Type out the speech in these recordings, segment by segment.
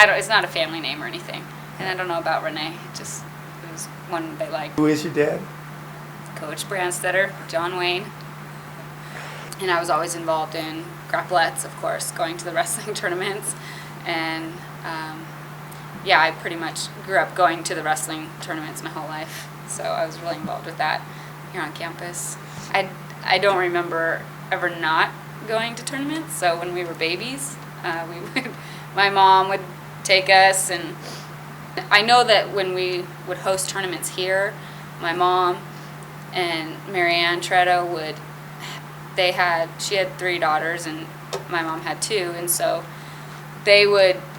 It's not a family name or anything. And I don't know about Renee. It was one they liked. Who is your dad? Coach Branstetter, John Wayne. And I was always involved in grapplettes, of course, going to the wrestling tournaments. And yeah, I pretty much grew up going to the wrestling tournaments my whole life. So I was really involved with that here on campus. I don't remember ever not going to tournaments. So when we were babies, my mom would take us, and I know that when we would host tournaments here, my mom and Marianne Tretto she had 3 daughters and my mom had 2, and so they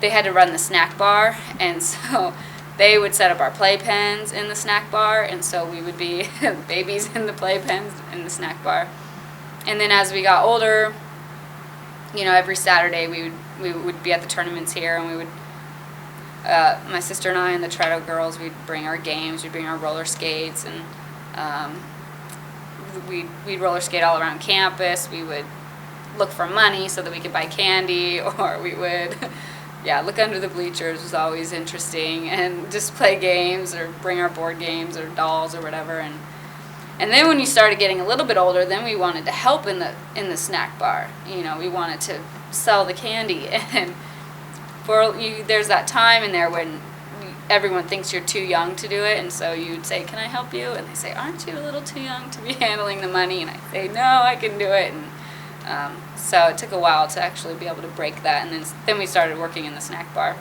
had to run the snack bar, and so they would set up our playpens in the snack bar, and so we would be babies in the playpens in the snack bar. And then as we got older, every Saturday we would be at the tournaments here, and we would my sister and I and the Tretto girls, we'd bring our games, we'd bring our roller skates, and we'd roller skate all around campus. We would look for money so that we could buy candy, or we would look under the bleachers. Was always interesting, and just play games or bring our board games or dolls or whatever. And then when you started getting a little bit older, then we wanted to help in the snack bar. We wanted to sell the candy, and there's that time in there when everyone thinks you're too young to do it, and so you'd say, "Can I help you?" And they say, "Aren't you a little too young to be handling the money?" And I say, "No, I can do it." And so it took a while to actually be able to break that, and then we started working in the snack bar.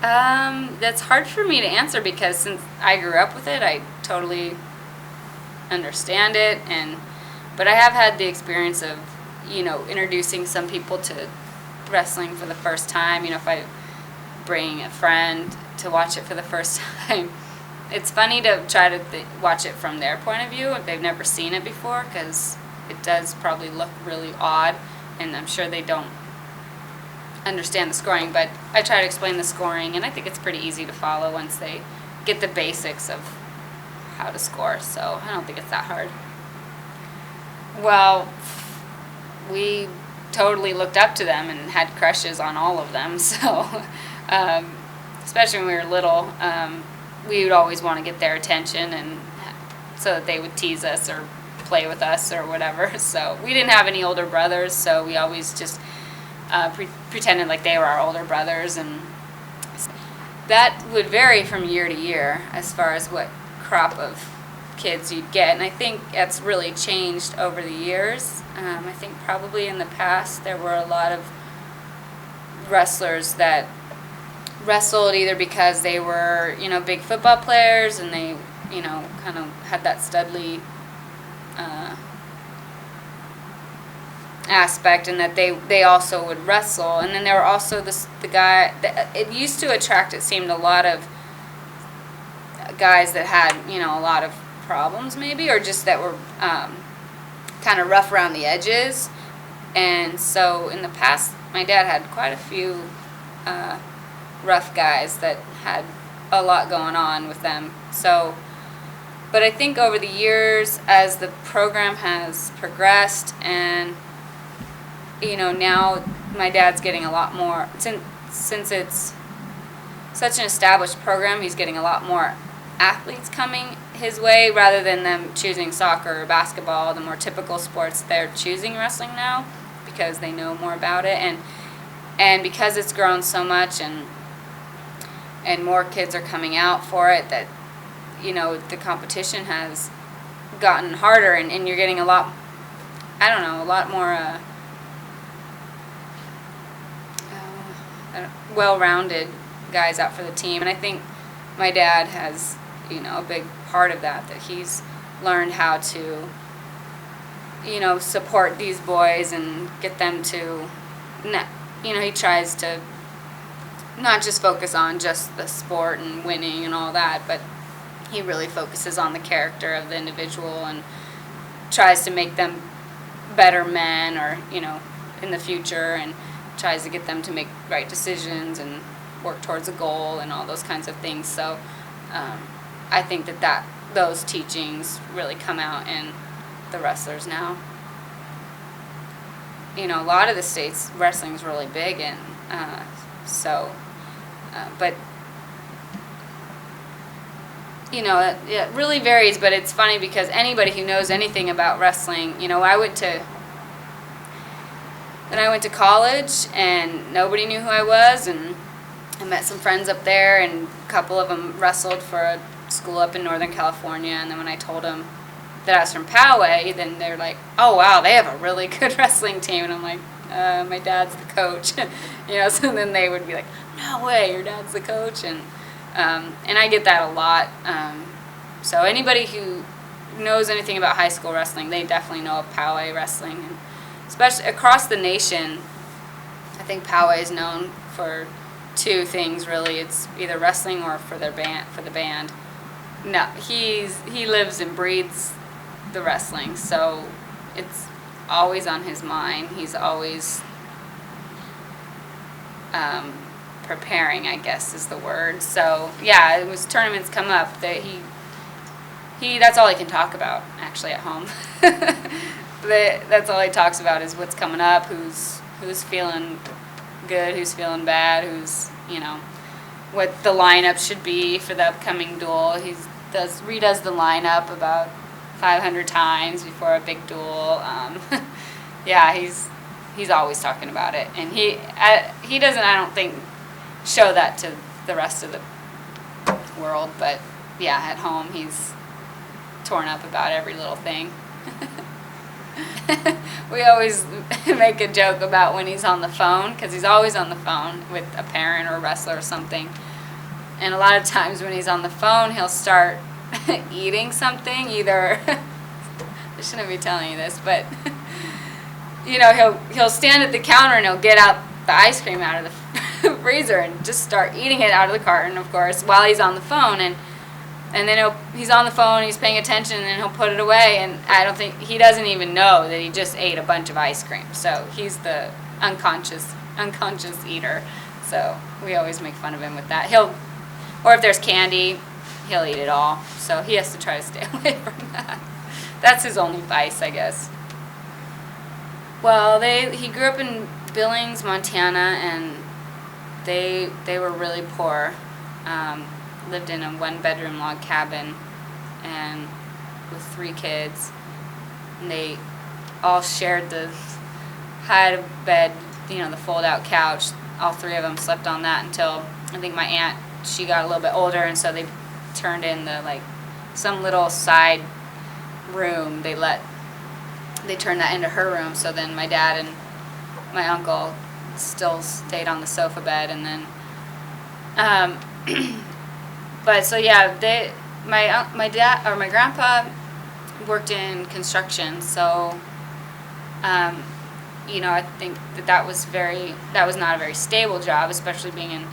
That's hard for me to answer because since I grew up with it, I totally understand it, but I have had the experience of introducing some people to wrestling for the first time. If I bring a friend to watch it for the first time, it's funny to try to watch it from their point of view if they've never seen it before, because it does probably look really odd, and I'm sure they don't understand the scoring, but I try to explain the scoring, and I think it's pretty easy to follow once they get the basics of how to score, so I don't think it's that hard. Well, we totally looked up to them and had crushes on all of them, so especially when we were little, we would always want to get their attention, and so that they would tease us or play with us or whatever. So we didn't have any older brothers, so we always just pretended like they were our older brothers, and that would vary from year to year as far as what crop of kids you'd get, and I think that's really changed over the years. I think probably in the past there were a lot of wrestlers that wrestled either because they were big football players, and they kind of had that studly aspect, and that they also would wrestle. And then there were also the guy that it used to attract, it seemed, a lot of guys that had a lot of problems maybe, or just that were kind of rough around the edges. And so in the past my dad had quite a few rough guys that had a lot going on with them. So, but I think over the years, as the program has progressed, and now my dad's getting a lot more, since it's such an established program, he's getting a lot more athletes coming his way, rather than them choosing soccer or basketball, the more typical sports. They're choosing wrestling now because they know more about it, and because it's grown so much, and more kids are coming out for it, that the competition has gotten harder, and you're getting a lot more well-rounded guys out for the team. And I think my dad has a big part of that he's learned how to support these boys and get them to he tries to not just focus on just the sport and winning and all that, but he really focuses on the character of the individual and tries to make them better men, or in the future, and tries to get them to make right decisions and work towards a goal and all those kinds of things. So I think that those teachings really come out in the wrestlers now. A lot of the states wrestling's really big, and so But you know, it really varies. But it's funny because anybody who knows anything about wrestling, you know, I went to college and nobody knew who I was, and I met some friends up there, and a couple of them wrestled for a school up in Northern California. And then when I told them that I was from Poway, then they're like, "Oh wow, they have a really good wrestling team." And I'm like, "My dad's the coach," you know. So then they would be like, "No way, your dad's the coach," and I get that a lot. So anybody who knows anything about high school wrestling, they definitely know of Poway Wrestling, and especially across the nation. I think Poway is known for two things really. It's either wrestling or for the band. No, he lives and breathes the wrestling, so it's always on his mind. He's always preparing, I guess is the word. So yeah, it was tournaments come up that he that's all he can talk about actually at home. That's all he talks about is what's coming up, who's feeling good, who's feeling bad, who's, you know, what the lineup should be for the upcoming duel. He redoes the lineup about 500 times before a big duel. Yeah, he's always talking about it, and he doesn't, I don't think, show that to the rest of the world, but yeah, at home he's torn up about every little thing. We always make a joke about when he's on the phone, because he's always on the phone with a parent or a wrestler or something. And a lot of times when he's on the phone, he'll start eating something. Either I shouldn't be telling you this, but you know, he'll stand at the counter and he'll get out the ice cream out of the freezer and just start eating it out of the carton, of course, while he's on the phone. And then he's on the phone, he's paying attention, and then he'll put it away, and I don't think, he doesn't even know that he just ate a bunch of ice cream. So he's the unconscious eater. So we always make fun of him with that. Or if there's candy, he'll eat it all. So he has to try to stay away from that. That's his only vice, I guess. Well, he grew up in Billings, Montana, and they were really poor. Lived in a 1-bedroom log cabin, and with 3 kids, and they all shared the high bed, you know, the fold-out couch. All 3 of them slept on that until I think my aunt, she got a little bit older, and so they turned in some little side room. They turned that into her room. So then my dad and my uncle still stayed on the sofa bed, and then but so yeah, my dad or my grandpa worked in construction, so you know, I think that was not a very stable job, especially being in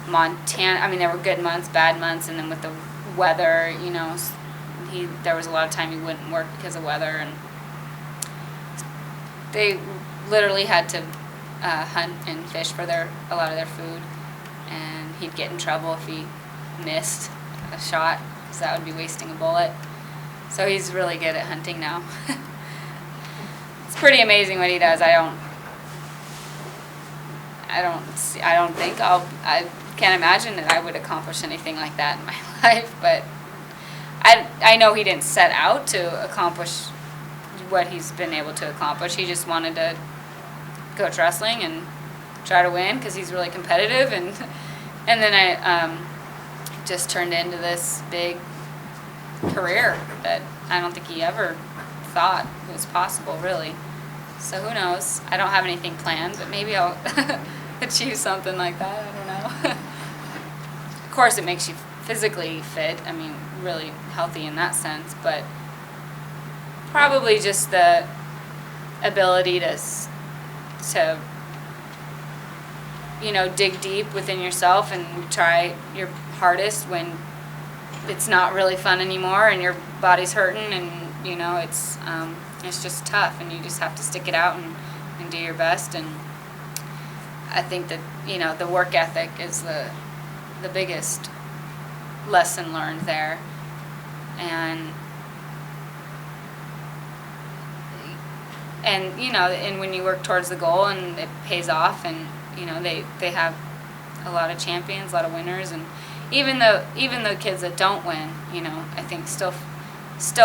Montana. I mean, there were good months, bad months, and then with the weather, you know, there was a lot of time he wouldn't work because of weather, and they literally had to hunt and fish for a lot of their food, and he'd get in trouble if he missed a shot, because that would be wasting a bullet. So he's really good at hunting now. It's pretty amazing what he does. I can't imagine that I would accomplish anything like that in my life, but I know he didn't set out to accomplish what he's been able to accomplish. He just wanted to coach wrestling and try to win because he's really competitive, and then I just turned into this big career that I don't think he ever thought was possible, really. So who knows? I don't have anything planned, but maybe I'll achieve something like that. I don't know. Of course, it makes you physically fit. I mean, really healthy in that sense, but probably just the ability to you know, dig deep within yourself and try your hardest when it's not really fun anymore and your body's hurting, and you know, it's just tough, and you just have to stick it out and do your best. And I think that, you know, the work ethic is the biggest lesson learned there. And you know, and when you work towards the goal and it pays off, and you know, they have a lot of champions, a lot of winners, and even the kids that don't win, you know, I think still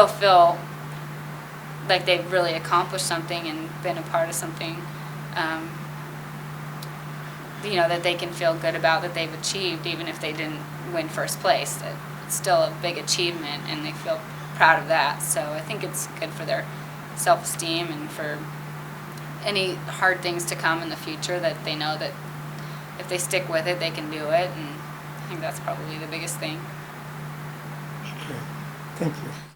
feel like they've really accomplished something and been a part of something, you know, that they can feel good about, that they've achieved, even if they didn't win first place. It's still a big achievement, and they feel proud of that. So I think it's good for their self-esteem and for any hard things to come in the future, that they know that if they stick with it, they can do it. And I think that's probably the biggest thing. Okay. Thank you.